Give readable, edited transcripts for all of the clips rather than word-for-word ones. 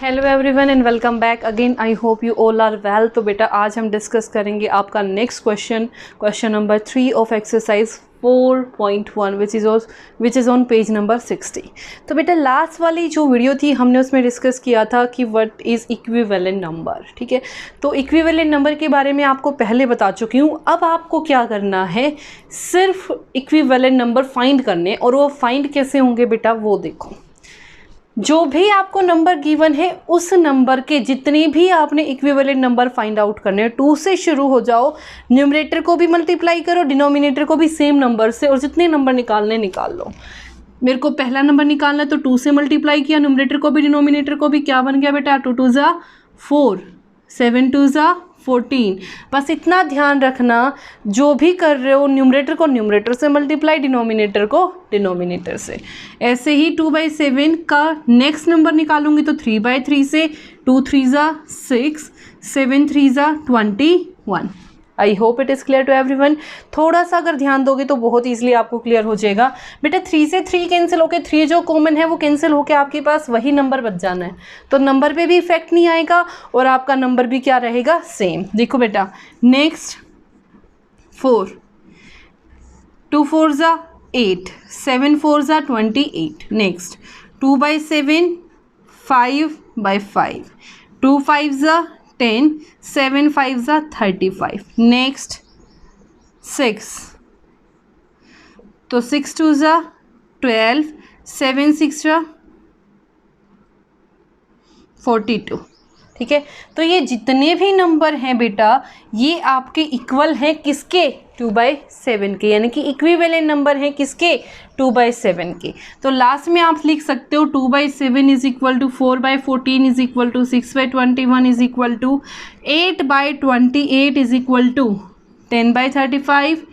Hello everyone and welcome back again. I hope you all are well. तो बेटा आज हम डिस्कस करेंगे आपका next question number 3 of exercise 4.1 which is on page number 60। तो बेटा लास्ट वाली जो वीडियो थी हमने उसमें डिस्कस किया था कि व्हाट इज़ इक्विवेलेंट नंबर। ठीक है, तो इक्विवेलेंट नंबर के बारे में आपको पहले बता चुकी हूँ। अब आपको क्या करना है, सिर्फ इक्विवेलेंट नंबर फाइंड करने, और वो फाइंड कैसे होंगे बेटा वो देखो। जो भी आपको नंबर गिवन है उस नंबर के जितने भी आपने इक्विवेलेंट नंबर फाइंड आउट करने हैं, 2 से शुरू हो जाओ, न्यूमरेटर को भी मल्टीप्लाई करो, डिनोमिनेटर को भी सेम नंबर से, और जितने नंबर निकालने निकाल लो। मेरे को पहला नंबर निकालना है तो 2 से मल्टीप्लाई किया, न्यूमरेटर को भी डिनोमिनेटर को भी, क्या बन गया बेटा 2 2 ज़ा 4, 7 2 ज़ा 14। बस इतना ध्यान रखना, जो भी कर रहे हो न्यूमरेटर को न्यूमरेटर से मल्टीप्लाई, डिनोमिनेटर को डिनोमिनेटर से। ऐसे ही 2/7 का नेक्स्ट नंबर निकालूंगी तो 3/3 से, 2 3 ज़ा 6, 7 3 ज़ा 21। I hope it is clear to everyone. थोड़ा सा अगर ध्यान दोगे तो बहुत ईजिली आपको क्लियर हो जाएगा। बेटा 3 से 3 कैंसिल होके 3 जो कॉमन है वो कैंसिल होके आपके पास वही नंबर बच जाना है, तो नंबर पे भी इफेक्ट नहीं आएगा और आपका नंबर भी क्या रहेगा, सेम। देखो बेटा नेक्स्ट 4, 2 4 ज़ा 8, 7 4 ज़ा 28। नेक्स्ट 2/7, 5/5, 2 5 ज़ा 10, 7 5 ज़ा 35। नेक्स्ट 6, तो 6 2 ज़ा 12, 7 6 ज़ा 42। ठीक है, तो ये जितने भी नंबर हैं बेटा ये आपके इक्वल हैं किसके, 2/7 के, यानी कि इक्विवेलेंट नंबर हैं किसके, 2/7 के। तो लास्ट में आप लिख सकते हो 2/7 is equal to 4/14 is equal to 6/21 is equal to 8/28 is equal to 10/35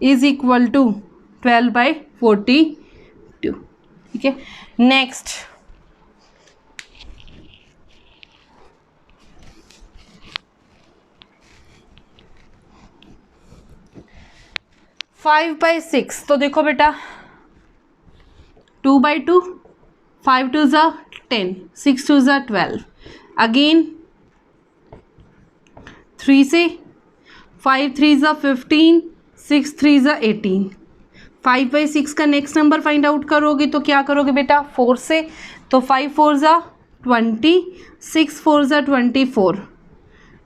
is equal to 12/42। ठीक है, नेक्स्ट 5/6। तो देखो बेटा 2/2, 5 2 ज़ा 10, 6 2 ज़ा 12। अगेन 3 से, 5 3 ज़ा 15, 6 3 ज़ा 18। 5/6 का नेक्स्ट नंबर फाइंड आउट करोगे तो क्या करोगे बेटा 4 से, तो 5 4 ज़ा 20, 6 4 ज़ा 24।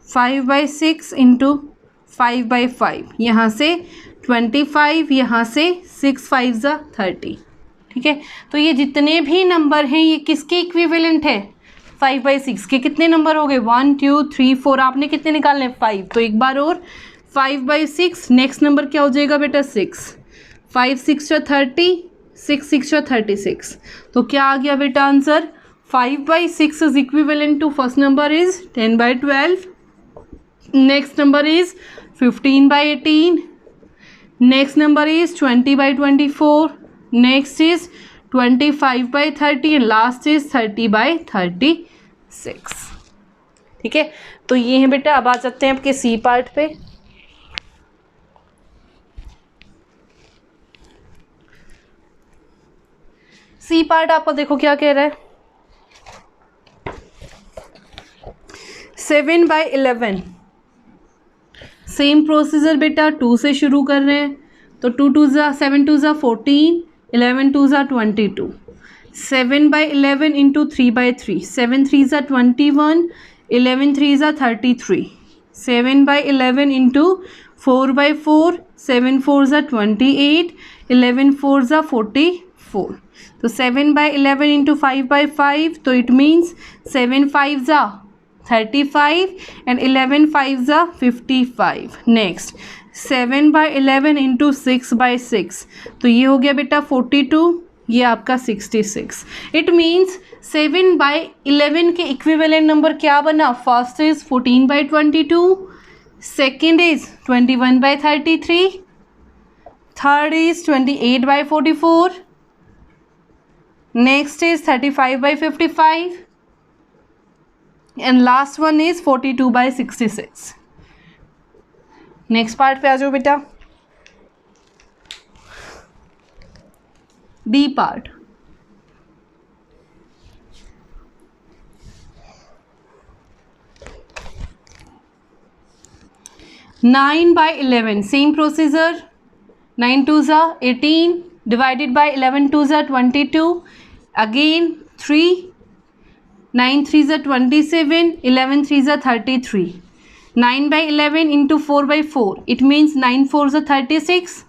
5/6 इंटू 5/5, यहाँ से 25, यहाँ से 6 5 ज़ा 30। ठीक है, तो ये जितने भी नंबर हैं ये किसके इक्विवेलेंट है, 5/6 के। कितने नंबर हो गए, 1 2 3 4, आपने कितने निकालने 5, तो एक बार और 5/6। नेक्स्ट नंबर क्या हो जाएगा बेटा 6, 5 6 ज़ा 30, 6 6 ज़ा 36। तो क्या आ गया बेटा answer, 5/6 is equivalent to first number is 10/12, next number is 15/18, next number is 20/24, next is 25/30 and last is 30/36। ठीक है, तो ये है बेटा। अब आ जाते हैं आपके सी पार्ट पे। सी पार्ट आपको देखो क्या कह रहा है, 7/11। सेम प्रोसीजर बेटा 2 से शुरू कर रहे हैं, तो 2 2 ज़ा 7 2 ज़ा 14, 11 2 ज़ा 22। 7/11 इंटू 3/3, 7 3 ज़ा 21, 11 3 ज़ा 33। 7/11 इंटू 4/4, 7 4 ज़ा 28, 11 4 ज़ा 44। तो 7/11 इंटू 5/5, तो इट मीन्स 7 5 ज़ा 35 and 11 5 ज़ा 55। नेक्स्ट 7/11 इंटू 6/6, तो ये हो गया बेटा 42, ये आपका 66। इट मीन्स 7/11 के इक्विवेलेंट नंबर क्या बना, first is 14/22, second is 21/33, third is 28/44, next is 35/55 and last one is 42/66। Next part पे आ जाओ बेटा, D part. 9 by 11, same procedure. 9 2s are 18 divided by 11 2s are 22. Again 3. 9 3s are 27. 11 3s are 33. 9 by 11 into 4 by 4. It means 9 4s are 36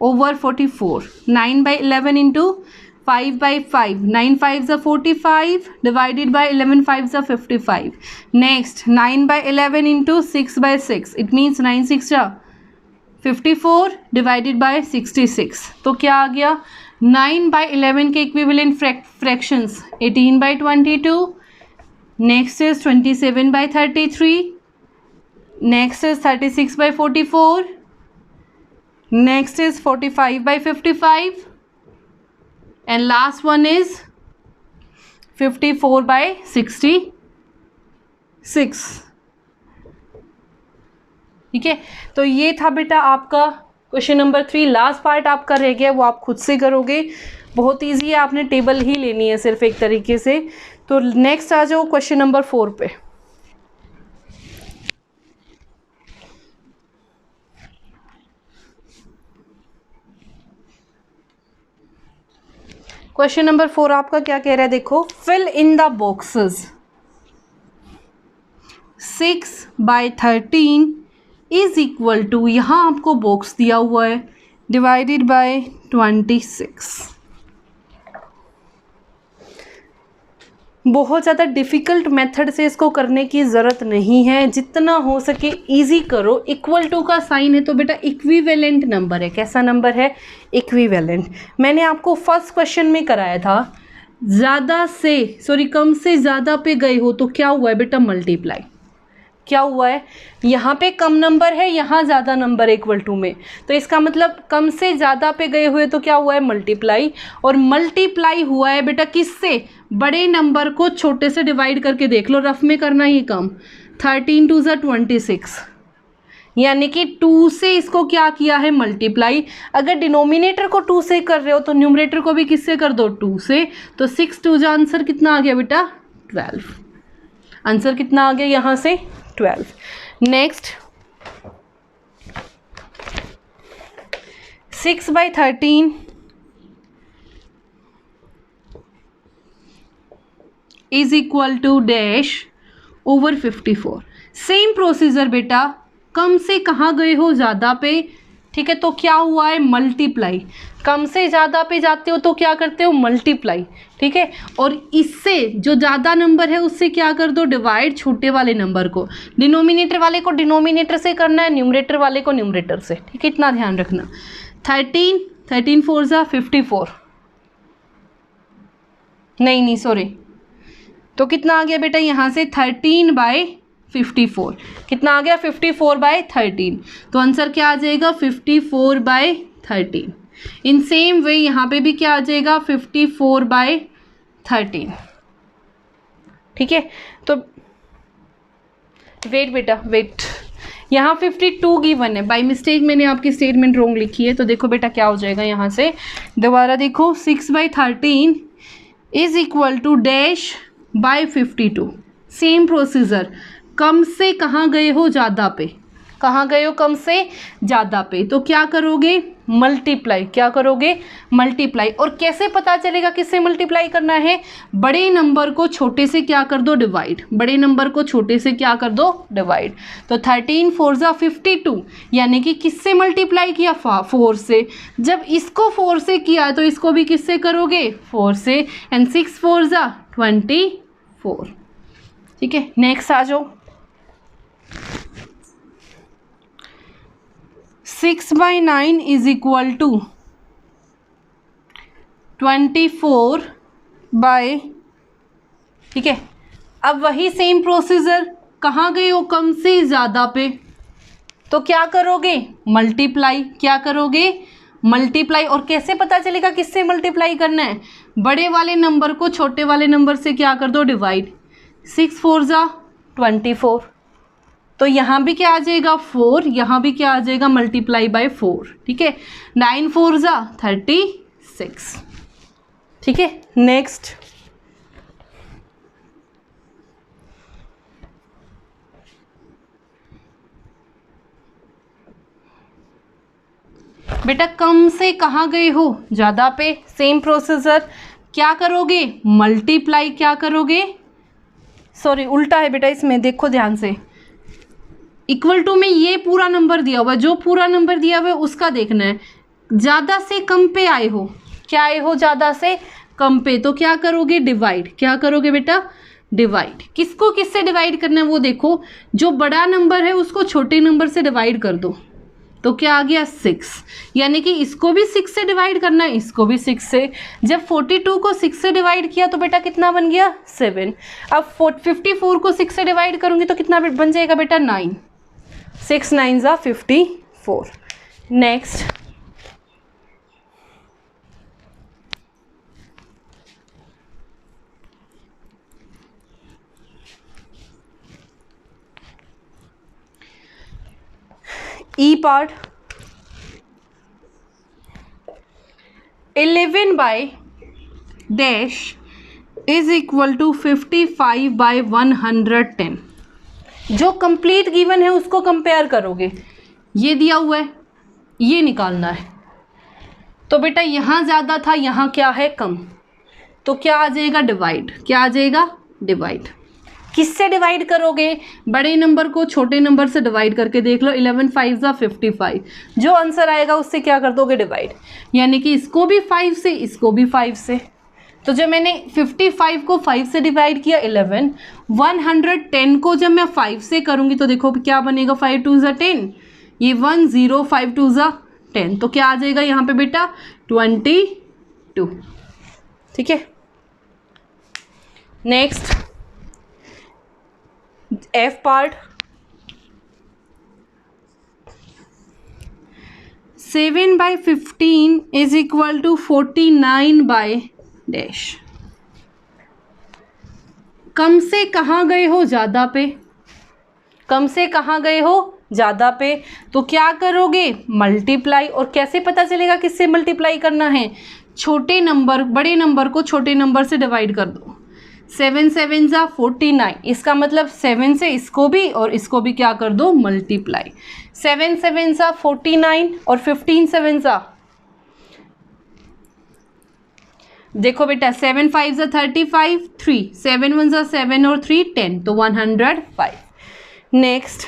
over 44. 9 by 11 into 5 by 5. 9 5s are 45 divided by 11 5s are 55. Next 9 by 11 into 6 by 6. It means 9 6 are 54 divided by 66. तो क्या आ गया 9 by 11 के equivalent fractions 18 by 22. Next is 27 by 33. Next is 36 by 44. Next is 45 by 55 and last one is 54 by 66. ठीक है, तो ये था बेटा आपका क्वेश्चन नंबर 3. लास्ट पार्ट आपका रह गया, वो आप खुद से करोगे. बहुत इजी है, आपने टेबल ही लेनी है सिर्फ एक तरीके से. तो नेक्स्ट आ जाओ क्वेश्चन नंबर 4 पे. क्वेश्चन नंबर 4 आपका क्या कह रहा है, देखो. Fill in the boxes 6 by 13 is equal to, यहाँ आपको बॉक्स दिया हुआ है, डिवाइडेड बाय 26. बहुत ज़्यादा डिफ़िकल्ट मेथड से इसको करने की ज़रूरत नहीं है, जितना हो सके इजी करो. इक्वल टू का साइन है तो बेटा इक्विवेलेंट नंबर है. कैसा नंबर है? इक्विवेलेंट. मैंने आपको फर्स्ट क्वेश्चन में कराया था, कम से ज़्यादा पे गए हो तो क्या हुआ है बेटा? मल्टीप्लाई. क्या हुआ है? यहाँ पे कम नंबर है, यहाँ ज़्यादा नंबर है इक्वल टू में, तो इसका मतलब कम से ज़्यादा पे गए हुए तो क्या हुआ है? मल्टीप्लाई. और मल्टीप्लाई हुआ है बेटा किससे? बड़े नंबर को छोटे से डिवाइड करके देख लो, रफ में करना ही कम. 13 2 ज़ा 26, यानी कि 2 से इसको क्या किया है? मल्टीप्लाई. अगर डिनोमिनेटर को 2 से कर रहे हो तो न्यूमरेटर को भी किससे कर दो? 2 से. तो 6 2 ज़ा आंसर कितना आ गया बेटा? 12. आंसर कितना आ गया यहाँ से? 12. Next 6 by 13 is equal to dash over 54. Same procedure बेटा, कम से कहाँ गए हो? ज़्यादा पे. ठीक है, तो क्या हुआ है? मल्टीप्लाई. कम से ज़्यादा पे जाते हो तो क्या करते हो? मल्टीप्लाई. ठीक है, और इससे जो ज़्यादा नंबर है उससे क्या कर दो? डिवाइड. छोटे वाले नंबर को, डिनोमिनेटर वाले को डिनोमिनेटर से करना है, न्यूमरेटर वाले को न्यूमरेटर से. ठीक है, इतना ध्यान रखना. 13 4 ज़ा 54. नहीं सॉरी, तो कितना आ गया बेटा यहाँ से? 13 बाई 54. कितना आ गया? 54 बाई 13. तो आंसर क्या आ जाएगा? 54 बाई 13. इन सेम वे यहाँ पे भी क्या आ जाएगा? 54 बाई 13. ठीक है, तो वेट बेटा वेट, यहाँ 52 गिवन है. बाय मिस्टेक मैंने आपकी स्टेटमेंट रॉन्ग लिखी है, तो देखो बेटा क्या हो जाएगा यहाँ से. दोबारा देखो, 6 by 13 is equal to dash by 52. Same procedure, कम से कहाँ गए हो? ज़्यादा पे. कहाँ गए हो? कम से ज़्यादा पे. तो क्या करोगे? मल्टीप्लाई. क्या करोगे? मल्टीप्लाई. और कैसे पता चलेगा किससे मल्टीप्लाई करना है? बड़े नंबर को छोटे से क्या कर दो? डिवाइड. बड़े नंबर को छोटे से क्या कर दो? डिवाइड. तो 13 4 ज़ा 52, यानी कि किससे मल्टीप्लाई किया? 4 से. जब इसको 4 से किया तो इसको भी किससे करोगे? 4 से. एंड 6 4 ज़ा 24. ठीक है, नेक्स्ट आ जाओ. 6 by 9 is equal to 24 by. ठीक है, अब वही सेम प्रोसीजर, कहाँ गए हो? कम से ज़्यादा पे, तो क्या करोगे? मल्टीप्लाई. क्या करोगे? मल्टीप्लाई. और कैसे पता चलेगा किससे मल्टीप्लाई करना है? बड़े वाले नंबर को छोटे वाले नंबर से क्या कर दो? डिवाइड. 6 4 ज़ा 24. तो यहाँ भी क्या आ जाएगा? 4. यहाँ भी क्या आ जाएगा? Multiply by 4. ठीक है, 9 4 ज़ा 36. ठीक है, नेक्स्ट बेटा कम से कहाँ गए हो, ज़्यादा पे। सेम प्रोसीजर, क्या करोगे, मल्टीप्लाई, क्या करोगे, सॉरी उल्टा है बेटा इसमें, देखो ध्यान से। इक्वल टू में ये पूरा नंबर दिया हुआ है, जो पूरा नंबर दिया हुआ है उसका देखना है। ज़्यादा से कम पे आए हो, क्या आए हो, ज़्यादा से कम पे, तो क्या करोगे, डिवाइड। क्या करोगे बेटा, डिवाइड। किसको किससे डिवाइड करना है वो देखो, जो बड़ा नंबर है उसको छोटे नंबर से डिवाइड कर दो, तो क्या आ गया 6, यानी कि इसको भी 6 से डिवाइड करना है, इसको भी 6 से। जब 42 को 6 से डिवाइड किया तो बेटा कितना बन गया, 7। अब 54 को 6 से डिवाइड करूंगी तो कितना बन जाएगा बेटा, 9। 6 9 ज़ा 54। Next, e part, 11 by dash is equal to 55 by 110। जो कंप्लीट गिवन है उसको कंपेयर करोगे, ये दिया हुआ है, ये निकालना है। तो बेटा यहाँ ज़्यादा था, यहाँ क्या है, कम, तो क्या आ जाएगा, डिवाइड। क्या आ जाएगा, डिवाइड। किससे डिवाइड करोगे, बड़े नंबर को छोटे नंबर से डिवाइड करके देख लो। 11 5 ज़ा 55, जो आंसर आएगा उससे क्या कर दोगे, डिवाइड। यानी कि इसको भी 5 से, इसको भी 5 से। तो जब मैंने 55 को 5 से डिवाइड किया 11, 110 को जब मैं 5 से करूँगी तो देखो क्या बनेगा, 5 2 ज़ा 10, ये 1 0, 5 2 ज़ा 10, तो क्या आ जाएगा यहाँ पे बेटा, 22। ठीक है। Next, F part, 7 by 15 is equal to 49 by dash. कम से कहाँ गए हो, ज़्यादा पे। कम से कहाँ गए हो, ज़्यादा पे, तो क्या करोगे, मल्टीप्लाई। और कैसे पता चलेगा किससे मल्टीप्लाई करना है, छोटे नंबर, बड़े नंबर को छोटे नंबर से डिवाइड कर दो। 7 7 ज़ा 49, इसका मतलब 7 से इसको भी और इसको भी क्या कर दो, मल्टीप्लाई। 7 7 ज़ा 49 और 15 7 ज़ा, देखो बेटा 7 5 ज़ा 35, 3 7 1 ज़ा 7 और 3 10, तो 105। नेक्स्ट,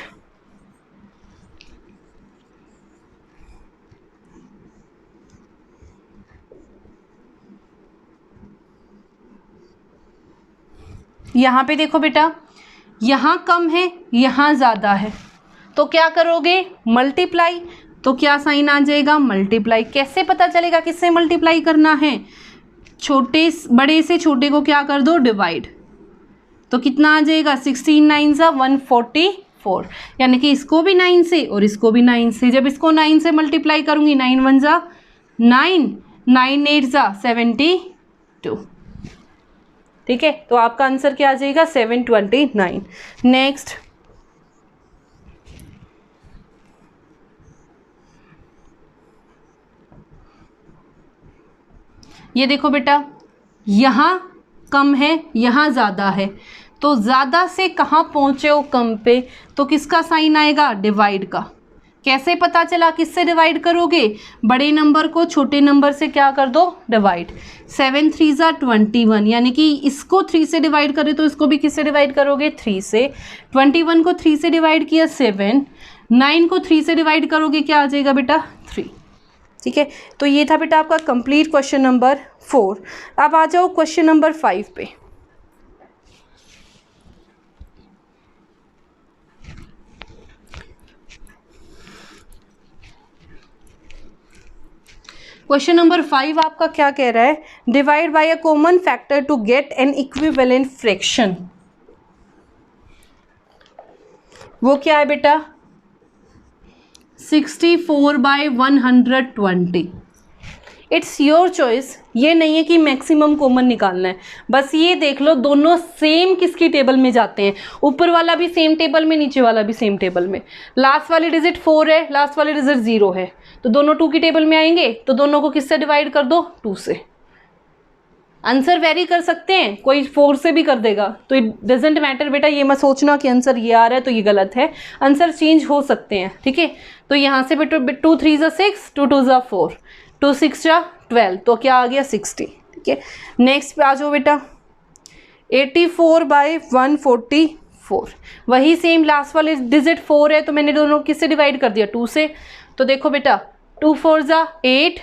यहाँ पे देखो बेटा, यहाँ कम है, यहाँ ज़्यादा है, तो क्या करोगे, मल्टीप्लाई। तो क्या साइन आ जाएगा, मल्टीप्लाई। कैसे पता चलेगा किससे मल्टीप्लाई करना है, छोटे बड़े से छोटे को क्या कर दो, डिवाइड। तो कितना आ जाएगा, 16 9 ज़ा 144, यानी कि इसको भी 9 से और इसको भी 9 से। जब इसको 9 से मल्टीप्लाई करूँगी, 9 1 ज़ा 9, 9 8 ज़ा 72। ठीक है, तो आपका आंसर क्या आ जाएगा, 729। नेक्स्ट, ये देखो बेटा, यहाँ कम है, यहाँ ज़्यादा है, तो ज़्यादा से कहाँ पहुँचे हो, कम पे, तो किसका साइन आएगा, डिवाइड का। कैसे पता चला, किससे डिवाइड करोगे, बड़े नंबर को छोटे नंबर से क्या कर दो, डिवाइड। 7 3 ज़ा 21, यानी कि इसको 3 से डिवाइड करें तो इसको भी किससे डिवाइड करोगे, 3 से। 21 को 3 से डिवाइड किया 7, 9 को 3 से डिवाइड करोगे, क्या आ जाएगा बेटा, 3। ठीक है, तो ये था बेटा आपका कंप्लीट क्वेश्चन नंबर 4। अब आ जाओ क्वेश्चन नंबर 5 पे। क्वेश्चन नंबर 5 आपका क्या कह रहा है, divide by a common factor to get an equivalent fraction. वो क्या है बेटा, 64 बाय 120। It's your choice. ये नहीं है कि मैक्सिमम कॉमन निकालना है, बस ये देख लो दोनों सेम किसकी टेबल में जाते हैं, ऊपर वाला भी सेम टेबल में, नीचे वाला भी सेम टेबल में। लास्ट वाली डिजिट 4 है, लास्ट वाली डिजिट 0 है, तो दोनों 2 की टेबल में आएंगे, तो दोनों को किससे डिवाइड कर दो, 2 से। आंसर वेरी कर सकते हैं, कोई 4 से भी कर देगा, तो इट डजेंट मैटर बेटा, ये मत सोचना कि आंसर ये आ रहा है तो ये गलत है, आंसर चेंज हो सकते हैं, ठीक है। तो यहाँ से बेटा 2 3 ज़ा 6, 2 2 ज़ा 4, 2 6 ज़ा 12, तो क्या आ गया 60, ठीक है। नेक्स्ट पे आ जाओ बेटा, 84/144, वही सेम लास्ट वाले डिजिट 4 है, तो मैंने दोनों किससे डिवाइड कर दिया, 2 से। तो देखो बेटा 2 4 ज़ा 8,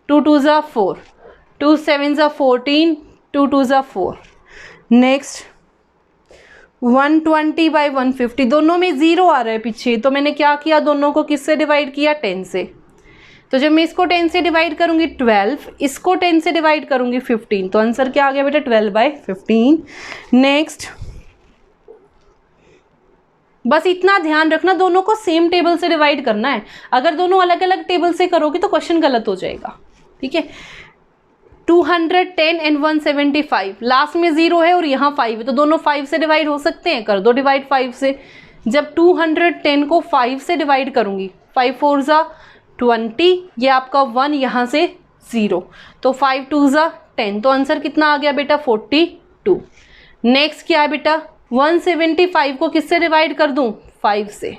2 2 ज़ा 4, 2 7 ज़ा 14, 2 2 ज़ा 4। नेक्स्ट 120/150, दोनों में 0 आ रहा है पीछे, तो मैंने क्या किया, दोनों को किससे डिवाइड किया, 10 से। तो जब मैं इसको 10 से डिवाइड करूंगी 12, इसको 10 से डिवाइड करूंगी 15, तो आंसर क्या आ गया बेटा 12/15। नेक्स्ट बस इतना ध्यान रखना, दोनों को सेम टेबल से डिवाइड करना है, अगर दोनों अलग अलग टेबल से करोगे तो क्वेश्चन गलत हो जाएगा, ठीक है। 210 एंड 175, लास्ट में 0 है और यहाँ 5 है, तो दोनों 5 से डिवाइड हो सकते हैं, कर दो डिवाइड 5 से। जब 210 को 5 से डिवाइड करूंगी, 5 4 ज़ा 20, ये आपका 1, यहाँ से 0, तो 5 2 ज़ा 10, तो आंसर कितना आ गया बेटा 42। नेक्स्ट क्या है बेटा, 175 को किससे डिवाइड कर दूं, 5 से,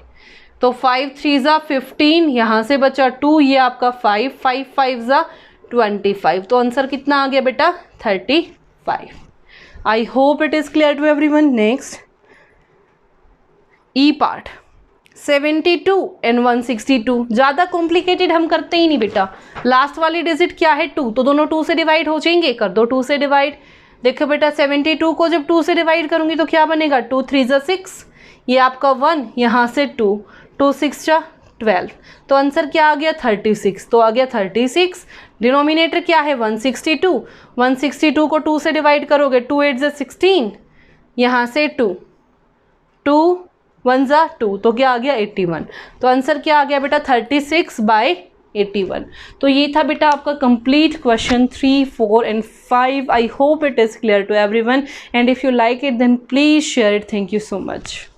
तो 5 3 ज़ा 15, यहाँ से बचा 2, ये आपका 5 5 5 ज़ा 25, तो आंसर कितना आ गया बेटा 35। I hope it is clear to everyone. Next e part, 72 and 162, ज़्यादा कॉम्प्लिकेटेड हम करते ही नहीं बेटा, लास्ट वाली डिजिट क्या है 2, तो दोनों 2 से डिवाइड हो जाएंगे, कर दो 2 से डिवाइड। देखो बेटा 72 को जब 2 से डिवाइड करूंगी तो क्या बनेगा, 2 3 ज़ा 6, ये आपका 1, यहाँ से 2, 2 6 ज़ा 12, तो आंसर क्या आ गया 36, तो आ गया 36। डिनोमिनेटर क्या है 162, 162 को 2 से डिवाइड करोगे, 2 8 ज़ा 16, यहाँ से 2 2 1 ज़ा 2, तो क्या आ गया 81, तो आंसर क्या आ गया बेटा 36/81। तो ये था बेटा आपका complete question 3 4 and 5। I hope it is clear to everyone, and if you like it then please share it. Thank you so much.